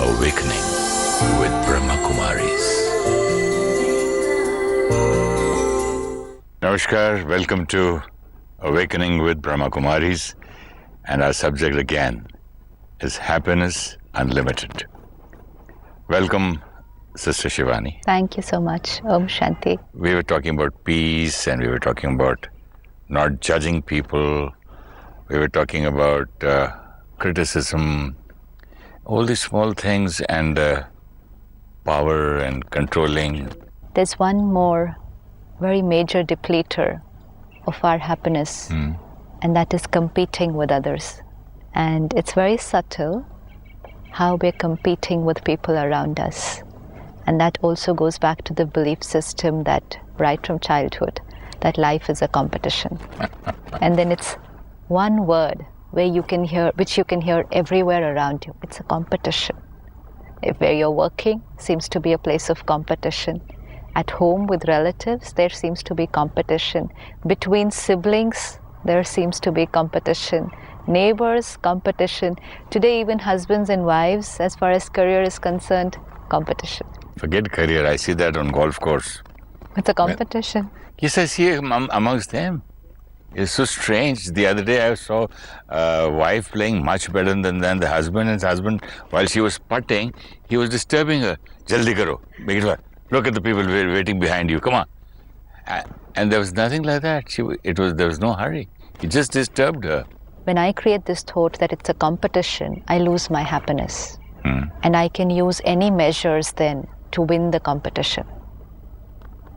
Awakening with Brahmakumaris. Namaskar, welcome to Awakening with Brahmakumaris, and our subject again is Happiness Unlimited. Welcome, Sister Shivani. Thank you so much. Om Shanti. We were talking about peace, and we were talking about not judging people. We were talking about criticism, all these small things, and power and controlling. There's one more very major depleter of our happiness, and that is competing with others. And it's very subtle how we're competing with people around us. And that also goes back to the belief system that right from childhood, that life is a competition. And then it's one word where you can hear, which you can hear everywhere around you. It's a competition. If where you're working seems to be a place of competition. At home with relatives, there seems to be competition. Between siblings, there seems to be competition. Neighbors, competition. Today, even husbands and wives, as far as career is concerned, competition. Forget career, I see that on golf course. It's a competition. Yes, I see it amongst them. It's so strange. The other day I saw a wife playing much better than the husband, and his husband, while she was putting, he was disturbing her. Jaldi karo, make it work. Look at the people waiting behind you, come on. And there was nothing like that. There was no hurry. He just disturbed her. When I create this thought that it's a competition, I lose my happiness. And I can use any measures then to win the competition.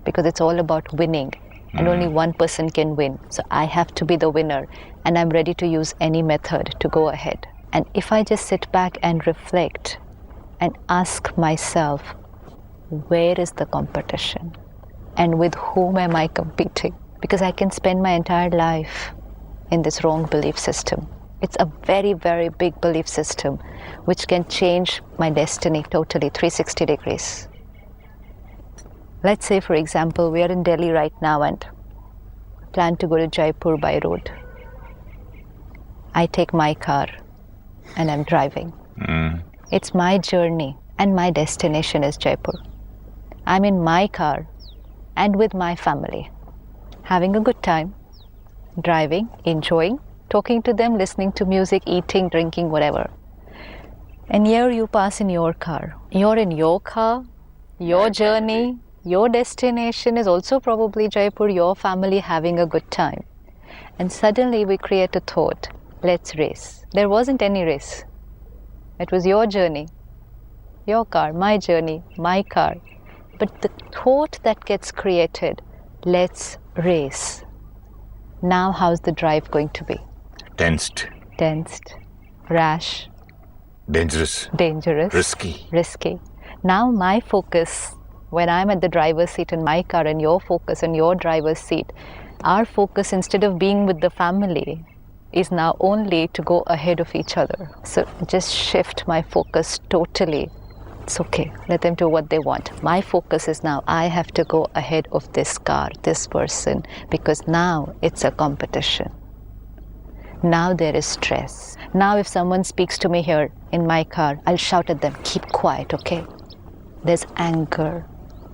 Because it's all about winning. And only one person can win. So I have to be the winner. And I'm ready to use any method to go ahead. And if I just sit back and reflect and ask myself, where is the competition? And with whom am I competing? Because I can spend my entire life in this wrong belief system. It's a very, very big belief system which can change my destiny totally 360 degrees. Let's say, for example, we are in Delhi right now and plan to go to Jaipur by road. I take my car and I'm driving. It's my journey and my destination is Jaipur. I'm in my car and with my family, having a good time, driving, enjoying, talking to them, listening to music, eating, drinking, whatever. And here you pass in your car. You're in your car, your journey, your destination is also probably Jaipur, your family having a good time. And suddenly we create a thought, let's race. There wasn't any race. It was your journey, your car, my journey, my car. But the thought that gets created, let's race. Now how's the drive going to be? Tensed. Rash. Dangerous. Risky. Now my focus, when I'm at the driver's seat in my car and your focus in your driver's seat, our focus instead of being with the family is now only to go ahead of each other. So just shift my focus totally. It's okay, let them do what they want. My focus is now I have to go ahead of this car, this person, because now it's a competition. Now there is stress. Now if someone speaks to me here in my car, I'll shout at them, keep quiet, okay? There's anger.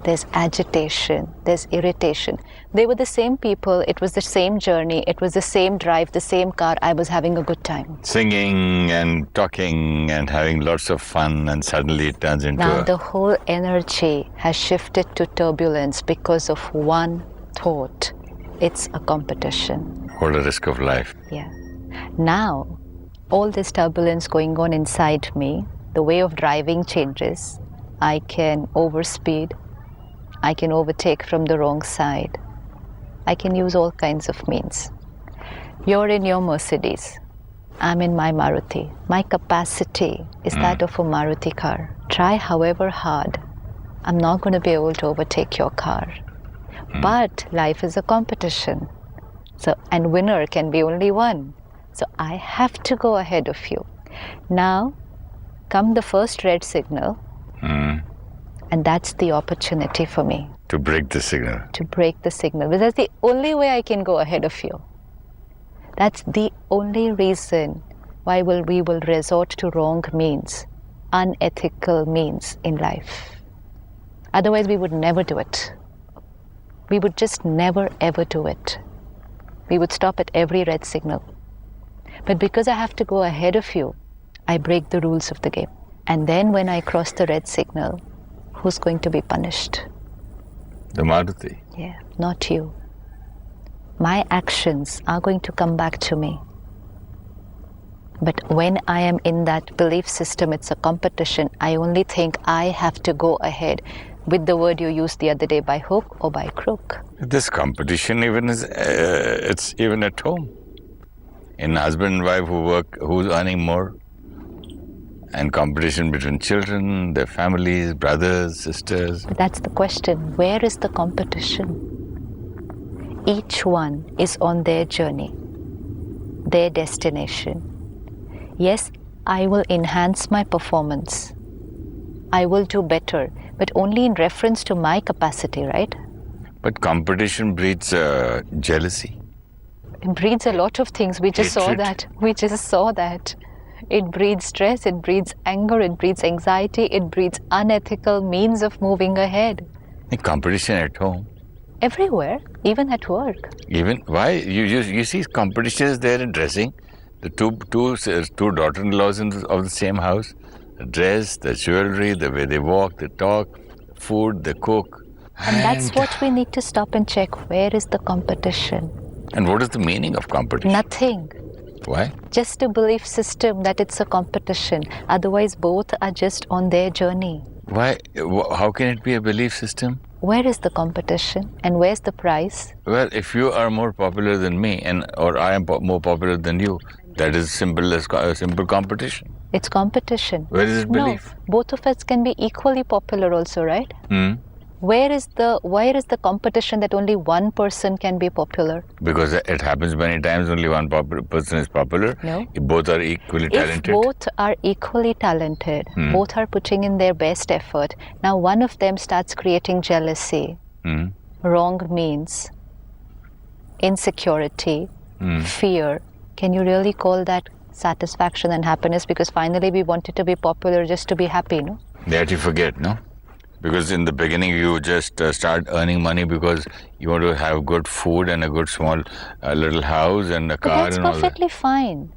There's agitation, there's irritation. They were the same people, it was the same journey, it was the same drive, the same car, I was having a good time. Singing and talking and having lots of fun, and suddenly it turns into Now the whole energy has shifted to turbulence because of one thought. It's a competition. What a risk of life. Yeah. Now, all this turbulence going on inside me, the way of driving changes. I can overspeed. I can overtake from the wrong side. I can use all kinds of means. You're in your Mercedes. I'm in my Maruti. My capacity is that of a Maruti car. Try however hard. I'm not going to be able to overtake your car. But life is a competition. So, and winner can be only one. So I have to go ahead of you. Now, come the first red signal. And that's the opportunity for me. To break the signal. To break the signal. Because that's the only way I can go ahead of you. That's the only reason why we will resort to wrong means. unethical means in life. Otherwise, we would never do it. We would just never ever do it. We would stop at every red signal. But because I have to go ahead of you, I break the rules of the game. And then when I cross the red signal, who's going to be punished? The Maruti. Yeah, not you. My actions are going to come back to me. But when I am in that belief system, it's a competition, I only think I have to go ahead with the word you used the other day, by hook or by crook. This competition even is, it's even at home. In husband and wife who work, who's earning more, and competition between children, their families, brothers, sisters. That's the question. Where is the competition? Each one is on their journey, their destination. Yes, I will enhance my performance. I will do better, but only in reference to my capacity, right? But competition breeds jealousy. It breeds a lot of things. We just saw that. It breeds stress, it breeds anger, it breeds anxiety, it breeds unethical means of moving ahead. The competition at home. Everywhere, even at work. Even why you see competitions there in dressing. The two daughter-in-laws of the same house, the dress, the jewelry, the way they walk, they talk, food, they cook. And that's what we need to stop and check. Where is the competition? And what is the meaning of competition? Nothing. Why? Just a belief system that it's a competition. Otherwise, both are just on their journey. Why? How can it be a belief system? Where is the competition and where's the prize? Well, if you are more popular than me, or I am more popular than you, that is simple as a simple competition. It's competition. Where is it belief? No, both of us can be equally popular also, right? Hmm. Where is the competition that only one person can be popular? Because it happens many times only one person is popular. No. If both are equally talented. If both are equally talented, both are putting in their best effort, now one of them starts creating jealousy, wrong means, insecurity, fear. Can you really call that satisfaction and happiness? Because finally we wanted to be popular just to be happy, no? That you forget, no? Because in the beginning you just start earning money because you want to have good food and a good small little house and a car and all that. That's perfectly fine.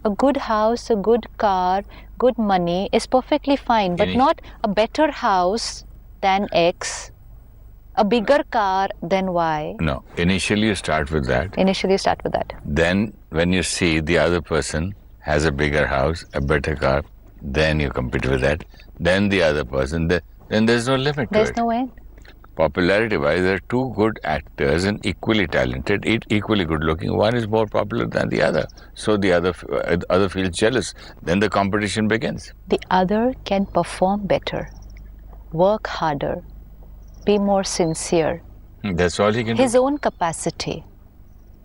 A good house, a good car, good money is perfectly fine, but not a better house than X, a bigger car than Y. No, initially you start with that. Then when you see the other person has a bigger house, a better car, then you compete with that. Then the other person, then there's no limit to it. There's no end. Popularity-wise, there are two good actors and equally talented, equally good-looking. One is more popular than the other. So the other feels jealous. Then the competition begins. The other can perform better, work harder, be more sincere. That's all he can His do. own capacity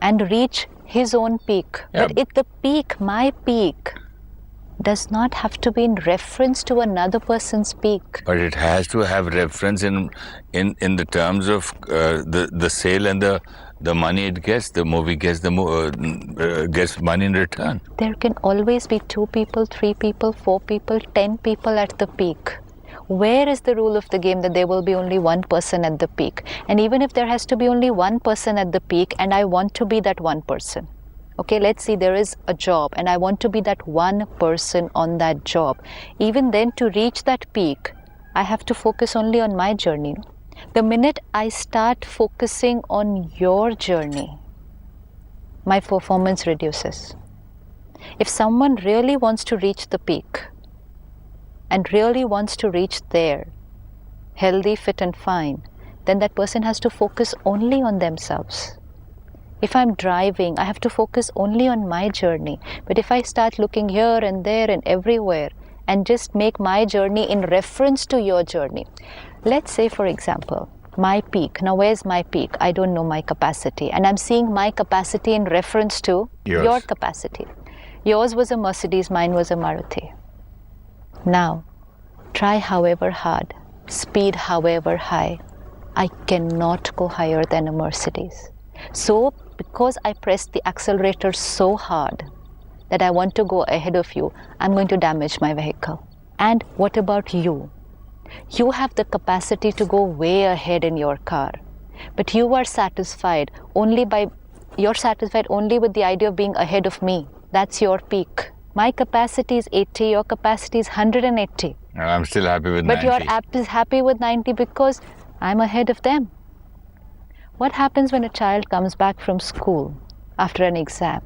and reach his own peak. Yeah. But the peak, my peak, does not have to be in reference to another person's peak. But it has to have reference in the terms of the sale and the money it gets. The movie gets gets money in return. There can always be 2 people, 3 people, 4 people, 10 people at the peak. Where is the rule of the game that there will be only one person at the peak? And even if there has to be only one person at the peak and I want to be that one person, okay, let's see, there is a job and I want to be that one person on that job. Even then, to reach that peak, I have to focus only on my journey. The minute I start focusing on your journey, my performance reduces. If someone really wants to reach the peak and really wants to reach there, healthy, fit and fine, then that person has to focus only on themselves. If I'm driving, I have to focus only on my journey. But if I start looking here and there and everywhere and just make my journey in reference to your journey. Let's say, for example, my peak. Now, where's my peak? I don't know my capacity. And I'm seeing my capacity in reference to your capacity. Yours was a Mercedes, mine was a Maruti. Now, try however hard, speed however high. I cannot go higher than a Mercedes. So, because I pressed the accelerator so hard that I want to go ahead of you, I'm going to damage my vehicle. And what about you? You have the capacity to go way ahead in your car, but you are satisfied only with the idea of being ahead of me. That's your peak. My capacity is 80, your capacity is 180. I'm still happy with But 90. your app is happy with 90 because I'm ahead of them. What happens when a child comes back from school after an exam?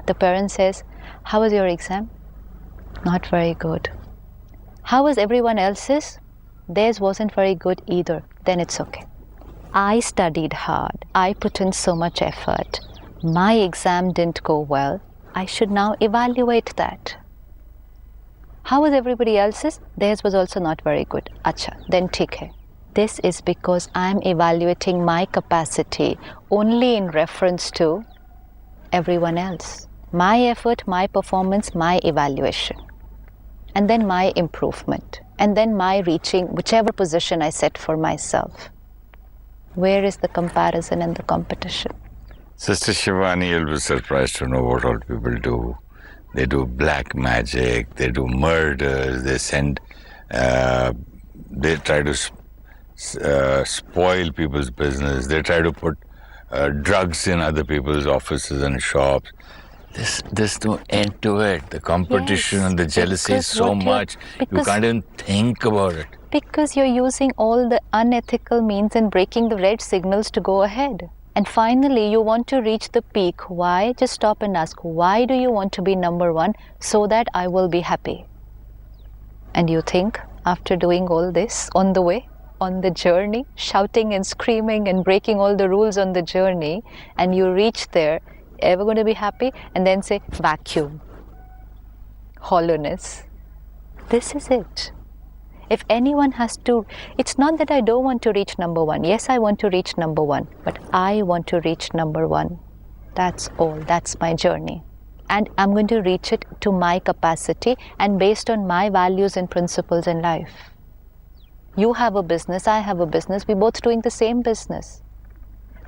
The parent says, "How was your exam?" "Not very good." "How was everyone else's?" "Theirs wasn't very good either." Then it's okay. I studied hard. I put in so much effort. My exam didn't go well. I should now evaluate that. How was everybody else's? Theirs was also not very good. Acha, then theek hai. This is because I'm evaluating my capacity only in reference to everyone else. My effort, my performance, my evaluation. And then my improvement. And then my reaching whichever position I set for myself. Where is the comparison and the competition? Sister Shivani, you'll be surprised to know what all people do. They do black magic, they do murders, they try to spoil people's business, they try to put drugs in other people's offices and shops. There's no end to it. The competition and the jealousy is so much, you can't even think about it. Because you're using all the unethical means and breaking the red signals to go ahead. And finally, you want to reach the peak. Why? Just stop and ask, why do you want to be number one? So that I will be happy. And you think, after doing all this on the way, on the journey, shouting and screaming and breaking all the rules on the journey, and you reach there, ever going to be happy? And then say, vacuum, hollowness. This is it. If anyone has to, it's not that I don't want to reach number one. Yes, I want to reach number one, but I want to reach number one. That's all. That's my journey. And I'm going to reach it to my capacity and based on my values and principles in life. You have a business, I have a business, we're both doing the same business.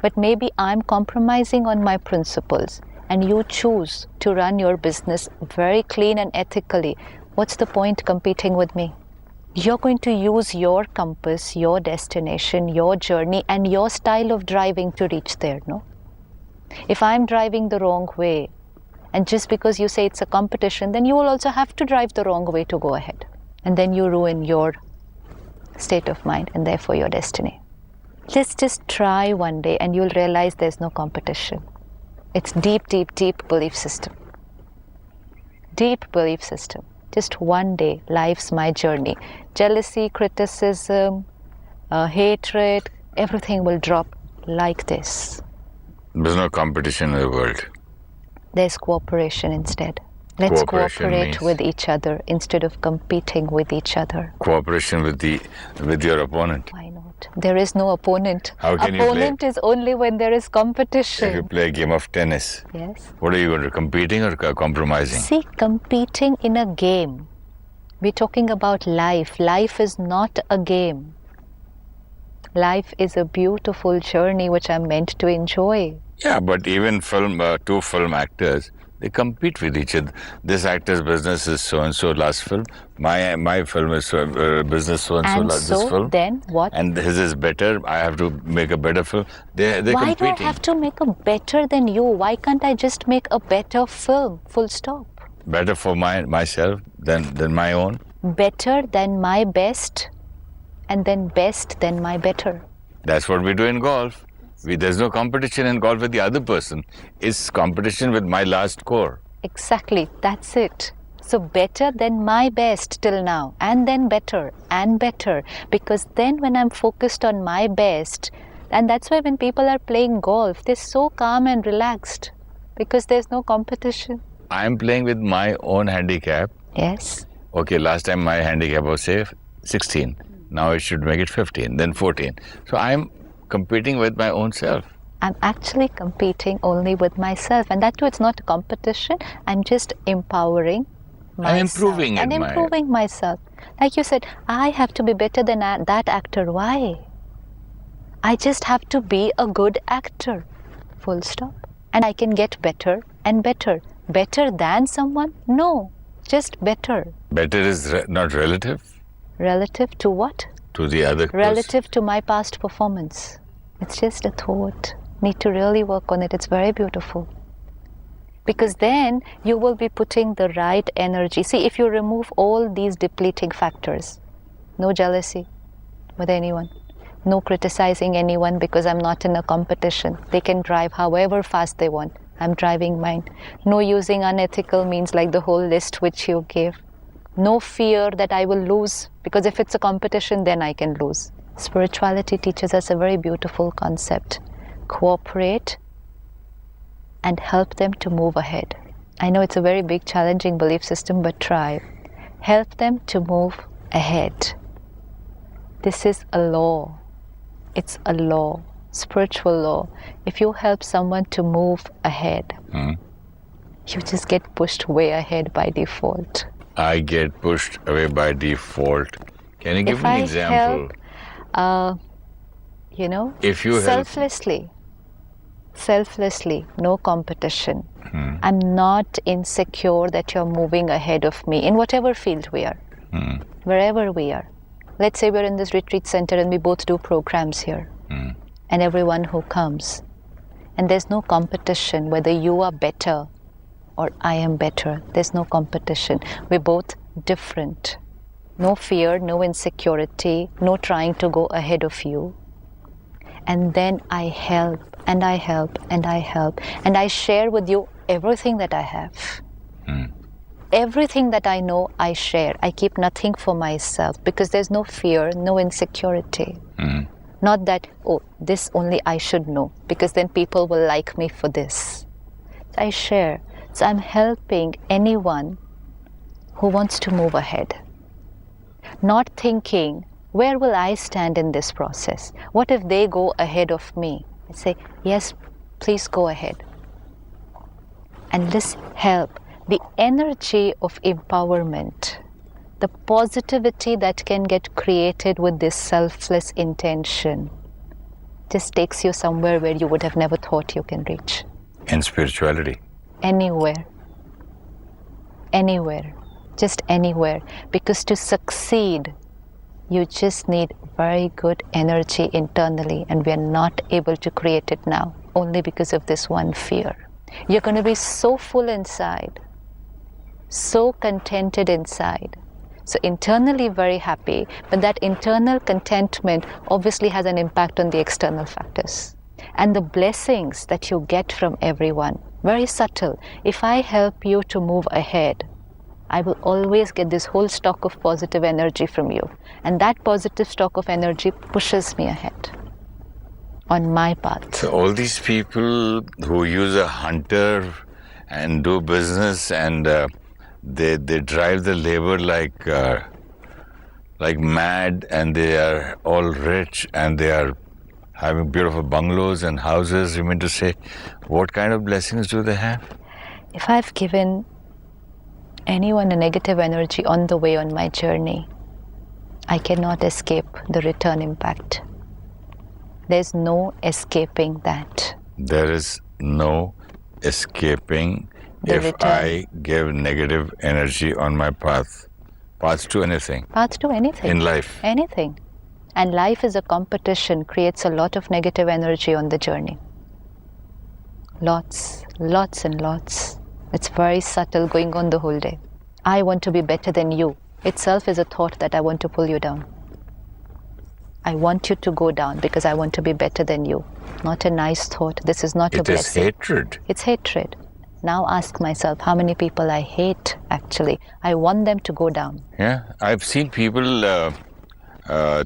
But maybe I'm compromising on my principles and you choose to run your business very clean and ethically. What's the point competing with me? You're going to use your compass, your destination, your journey, and your style of driving to reach there, no? If I'm driving the wrong way, and just because you say it's a competition, then you will also have to drive the wrong way to go ahead. And then you ruin your state of mind and therefore your destiny. Let's just try one day and you'll realize there's no competition. It's deep, deep, deep belief system. Deep belief system. Just one day, life's my journey. Jealousy, criticism, hatred, everything will drop like this. There's no competition in the world. There's cooperation instead. Let's cooperate with each other instead of competing with each other. Cooperation with your opponent. Why not? There is no opponent. How can opponent is only when there is competition. If you play a game of tennis, yes. What are you going to, competing or compromising? See, competing in a game. We're talking about life. Life is not a game. Life is a beautiful journey which I'm meant to enjoy. Yeah, but even two film actors, they compete with each other. This actor's business is so-and-so last film. My film is business so-and-so this film. Then what? And his is better. I have to make a better film. They're Why competing. do I have to make a better than you? Why can't I just make a better film? Full stop. Better for myself than my own? Better than my best and then best than my better. That's what we do in golf. There's no competition in golf with the other person. It's competition with my last score. Exactly, that's it. So better than my best till now, and then better and better. Because then when I'm focused on my best, and that's why when people are playing golf, they're so calm and relaxed because there's no competition. I'm playing with my own handicap. Yes. Okay, last time my handicap was, say, 16. Now it should make it 15, then 14. So I'm competing with my own self. I'm actually competing only with myself, and that too, it's not a competition. I'm just empowering myself. I'm improving and improving myself. Like you said, I have to be better than that actor. Why? I just have to be a good actor. Full stop. And I can get better and better. Better than someone? No. Just better. Better is not relative Relative to what? to the other person. Relative to my past performance. It's just a thought. Need to really work on it. It's very beautiful. Because then you will be putting the right energy. See, if you remove all these depleting factors, no jealousy with anyone, no criticizing anyone because I'm not in a competition. They can drive however fast they want. I'm driving mine. No using unethical means like the whole list which you gave. No fear that I will lose, because if it's a competition, then I can lose. Spirituality teaches us a very beautiful concept. Cooperate and help them to move ahead. I know it's a very big, challenging belief system, but try. Help them to move ahead. This is a law. It's a law, spiritual law. If you help someone to move ahead, you just get pushed way ahead by default. I get pushed away by default. Can you give an example? If you selflessly, no competition. I'm not insecure that you're moving ahead of me in whatever field we are, wherever we are. Let's say we're in this retreat center and we both do programs here, and everyone who comes, and there's no competition whether you are better or I am better. There's no competition. We're both different. No fear, no insecurity, no trying to go ahead of you. And then I help, and I help, and I help, and I share with you everything that I have. Everything that I know, I share. I keep nothing for myself because there's no fear, no insecurity. Not that, oh, this only I should know because then people will like me for this. I share. So I'm helping anyone who wants to move ahead. Not thinking, where will I stand in this process? What if they go ahead of me? I say, yes, please go ahead. And this help. The energy of empowerment, the positivity that can get created with this selfless intention just takes you somewhere where you would have never thought you can reach. In spirituality? Anywhere. Anywhere. Just anywhere. Because to succeed, you just need very good energy internally, and we are not able to create it now, only because of this one fear. You're going to be so full inside, so contented inside. So internally very happy, but that internal contentment obviously has an impact on the external factors. And the blessings that you get from everyone, very subtle. If I help you to move ahead, I will always get this whole stock of positive energy from you. And that positive stock of energy pushes me ahead on my path. So all these people who use a hunter and do business and they drive the labor like mad, and they are all rich and they are having beautiful bungalows and houses, you mean to say, what kind of blessings do they have? If I've given anyone a negative energy on the way on my journey, I cannot escape the return impact. There's no escaping that. There is no escaping The if return. I give negative energy on my path to anything. Path to anything. In life. Anything. And life is a competition, creates a lot of negative energy on the journey. Lots and lots. It's very subtle, going on the whole day. I want to be better than you. Itself is a thought that I want to pull you down. I want you to go down because I want to be better than you. Not a nice thought. This is not a blessing. It is hatred. It's hatred. Now ask myself how many people I hate actually. I want them to go down. Yeah, I've seen people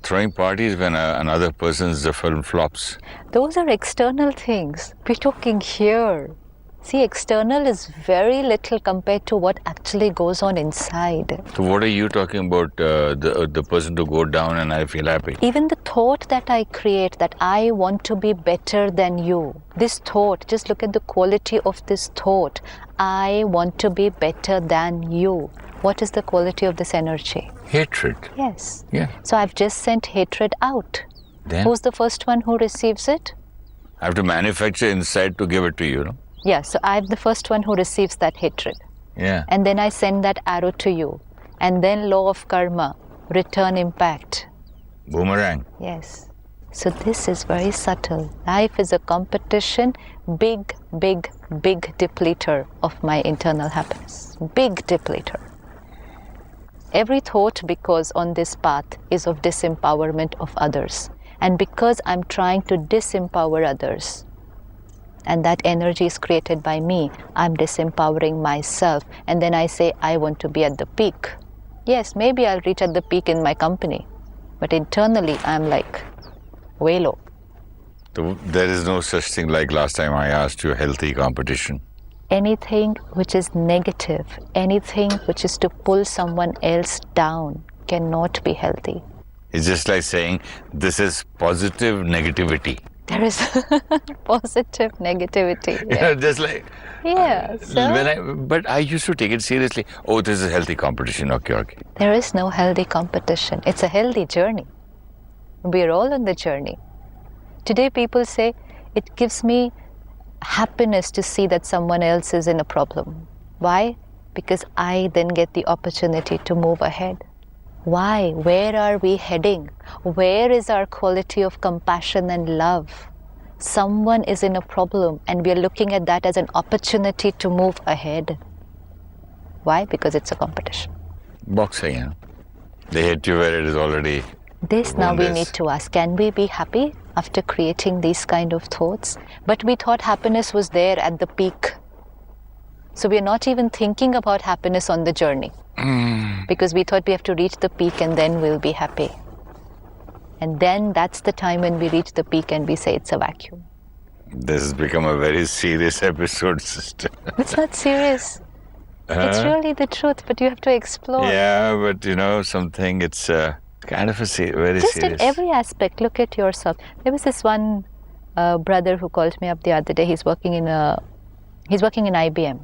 throwing parties when another person's film flops. Those are external things. We're talking here. See, external is very little compared to what actually goes on inside. So what are you talking about, the person to go down and I feel happy? Even the thought that I create, that I want to be better than you. This thought, just look at the quality of this thought. I want to be better than you. What is the quality of this energy? Hatred. Yes. Yeah. So I've just sent hatred out. Then Who's the first one who receives it? I have to manufacture inside to give it to you, no? Yeah, so I'm the first one who receives that hatred. Yeah. And then I send that arrow to you. And then law of karma, return impact. Boomerang. Yes. So this is very subtle. Life is a competition, big, big, big depleter of my internal happiness. Big depleter. Every thought, because on this path, is of disempowerment of others. And because I'm trying to disempower others, and that energy is created by me, I'm disempowering myself. And then I say, I want to be at the peak. Yes, maybe I'll reach at the peak in my company. But internally, I'm like, way low. There is no such thing like last time I asked you, healthy competition. Anything which is negative, anything which is to pull someone else down cannot be healthy. It's just like saying, this is positive negativity. There is positive negativity. Yeah. Just like... Yeah. So but I used to take it seriously. Oh, this is a healthy competition. Okay. there is no healthy competition. It's a healthy journey. We're all on the journey. Today people say, it gives me happiness to see that someone else is in a problem. Why? Because I then get the opportunity to move ahead. Why? Where are we heading? Where is our quality of compassion and love? Someone is in a problem and we are looking at that as an opportunity to move ahead. Why? Because it's a competition. Boxing, yeah. They hit you where it is already... This now we need to ask, can we be happy after creating these kind of thoughts? But we thought happiness was there at the peak. So we are not even thinking about happiness on the journey. Because we thought we have to reach the peak and then we'll be happy. And then that's the time when we reach the peak and we say it's a vacuum. This has become a very serious episode, sister. It's not serious. It's really the truth, but you have to explore. Yeah, but something, it's kind of very Just serious. in every aspect, look at yourself. There was this one brother who called me up the other day. He's working in IBM.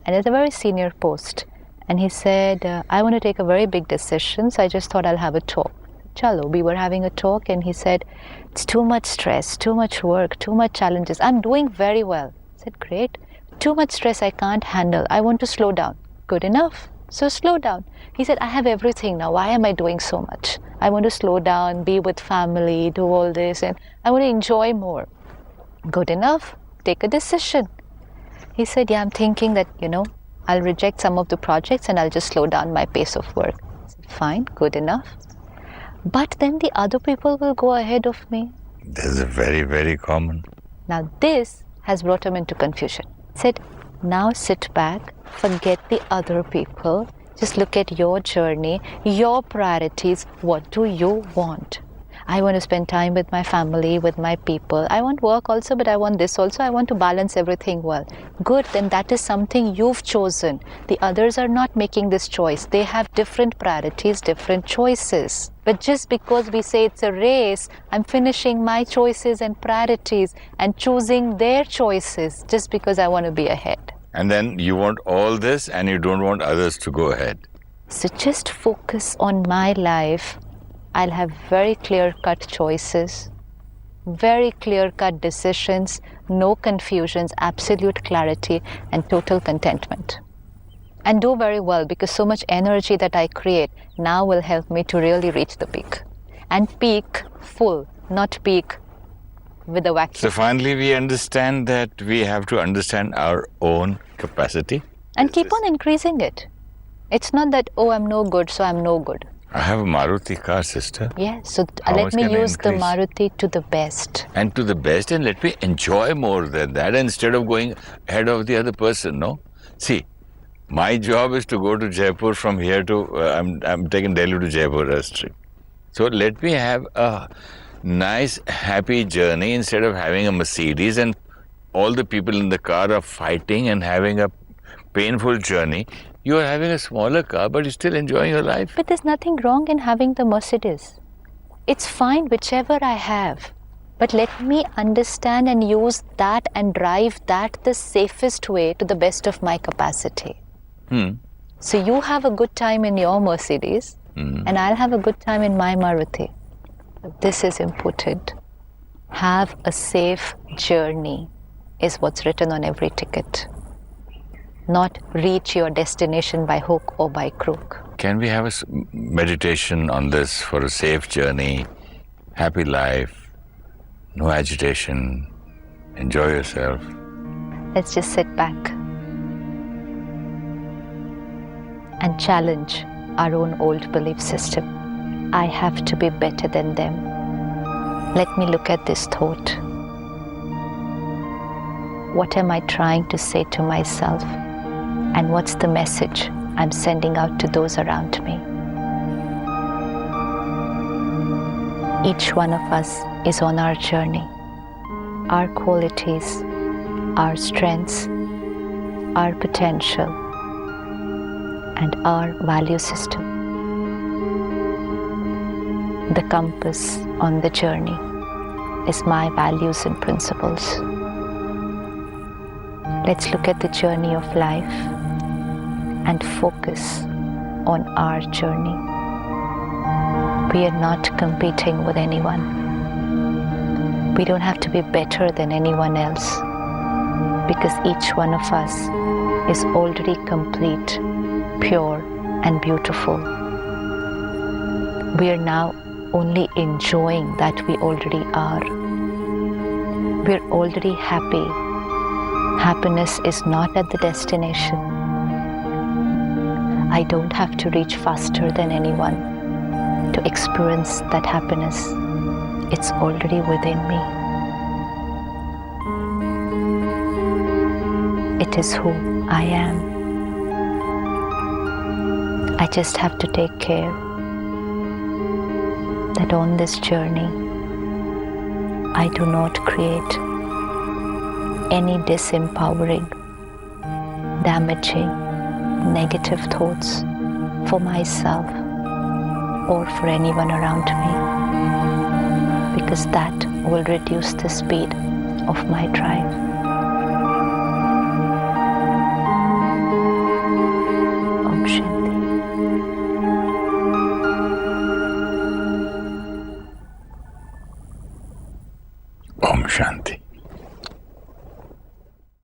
And it's a very senior post. And he said, I want to take a very big decision, so I just thought I'll have a talk. Chalo, we were having a talk and he said, it's too much stress, too much work, too much challenges. I'm doing very well. I said, great. Too much stress I can't handle. I want to slow down. Good enough. So slow down. He said, I have everything now. Why am I doing so much? I want to slow down, be with family, do all this, and I want to enjoy more. Good enough. Take a decision. He said, yeah, I'm thinking that, I'll reject some of the projects and I'll just slow down my pace of work. I said, fine, good enough. But then the other people will go ahead of me. This is very, very common. Now this has brought him into confusion. He said, now sit back, forget the other people, just look at your journey, your priorities, what do you want? I want to spend time with my family, with my people. I want work also, but I want this also. I want to balance everything well. Good, then that is something you've chosen. The others are not making this choice. They have different priorities, different choices. But just because we say it's a race, I'm finishing my choices and priorities and choosing their choices just because I want to be ahead. And then you want all this and you don't want others to go ahead. So just focus on my life. I'll have very clear-cut choices, very clear-cut decisions, no confusions, absolute clarity, and total contentment. And do very well, because so much energy that I create now will help me to really reach the peak. And peak full, not peak with a vacuum. So finally we understand that we have to understand our own capacity. And keep on increasing it. It's not that, oh, I'm no good, so I'm no good. I have a Maruti car, sister. Yeah, so How let much me can I use the increase? Maruti to the best. And to the best, and let me enjoy more than that instead of going ahead of the other person, no? See, my job is to go to Jaipur from here to, I'm taking Delhi to Jaipur Street. So let me have a nice, happy journey instead of having a Mercedes and all the people in the car are fighting and having a painful journey. You are having a smaller car, but you're still enjoying your life. But there's nothing wrong in having the Mercedes. It's fine whichever I have. But let me understand and use that and drive that the safest way to the best of my capacity. So you have a good time in your Mercedes and I'll have a good time in my Maruti. This is important. Have a safe journey is what's written on every ticket. not reach your destination by hook or by crook. Can we have a meditation on this for a safe journey, happy life, no agitation, enjoy yourself? Let's just sit back and challenge our own old belief system. I have to be better than them. Let me look at this thought. What am I trying to say to myself? And what's the message I'm sending out to those around me? Each one of us is on our journey. Our qualities, our strengths, our potential, and our value system. The compass on the journey is my values and principles. Let's look at the journey of life and focus on our journey. We are not competing with anyone. We don't have to be better than anyone else because each one of us is already complete, pure, and beautiful. We are now only enjoying that we already are. We're already happy. Happiness is not at the destination. I don't have to reach faster than anyone to experience that happiness. It's already within me. It is who I am. I just have to take care that on this journey, I do not create any disempowering, damaging, negative thoughts for myself or for anyone around me, because that will reduce the speed of my drive. Om Shanti. Om Shanti.